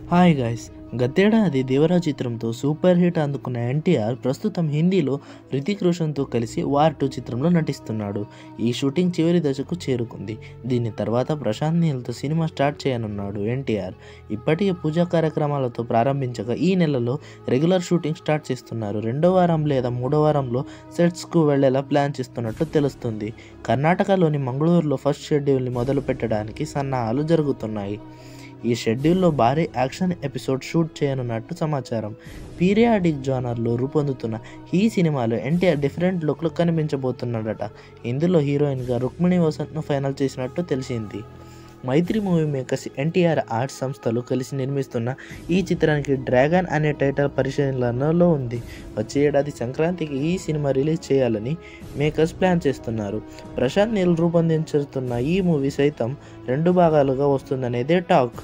Hi guys, గతేడాది 'దేవరా' చిత్రంతో super hit అందుకున్న ఎన్టీఆర్ ప్రస్తుతం హిందీలో హృతిక్ రోషన్తో కలిసి 'వార్ 2' చిత్రంలో నటిస్తున్నాడు. ఈ షూటింగ్ చివరి దశకు చేరుకుంది. దీని తర్వాత ప్రశాంత్ నీల్తో సినిమా స్టార్ట్ చేయనున్నాడు ఎన్టీఆర్. ఇప్పటికే పూజా కార్యక్రమాలతో ప్రారంభించగా ఈ నెలలో రెగ్యులర్ షూటింగ్ స్టార్ట్ చేస్తున్నారు. రెండో వారం లేదా మూడో వారంలో సెట్స్కు వెళ్లేలా ప్లాన్ చేస్తున్నట్టు తెలుస్తుంది. కర్ణాటకలోని మంగళూరులో ఫస్ట్ షెడ్యూల్ని మొదలు పెట్టడానికి సన్నాహాలు జరుగుతున్నాయి. ఈ షెడ్యూల్లో భారీ యాక్షన్ ఎపిసోడ్ షూట్ చేయనున్నట్టు సమాచారం. పీరియాడిక్ జానర్లో రూపొందుతున్న ఈ సినిమాలో ఎన్టీఆర్ డిఫరెంట్ లుక్లో కనిపించబోతున్నాడట. ఇందులో హీరోయిన్గా రుక్మిణి వసంత్ను ఫైనల్ చేసినట్టు తెలిసింది. మైత్రి మూవీ మేకర్స్, ఎన్టీఆర్ ఆర్ట్స్ సంస్థలు కలిసి నిర్మిస్తున్న ఈ చిత్రానికి డ్రాగన్ అనే టైటిల్ పరిశీలనలో ఉంది. వచ్చే ఏడాది సంక్రాంతికి ఈ సినిమా రిలీజ్ చేయాలని మేకర్స్ ప్లాన్ చేస్తున్నారు. ప్రశాంత్ నీల్ రూపొందించుతున్న ఈ మూవీ సైతం 2 భాగాలుగా వస్తుందనేదే టాక్.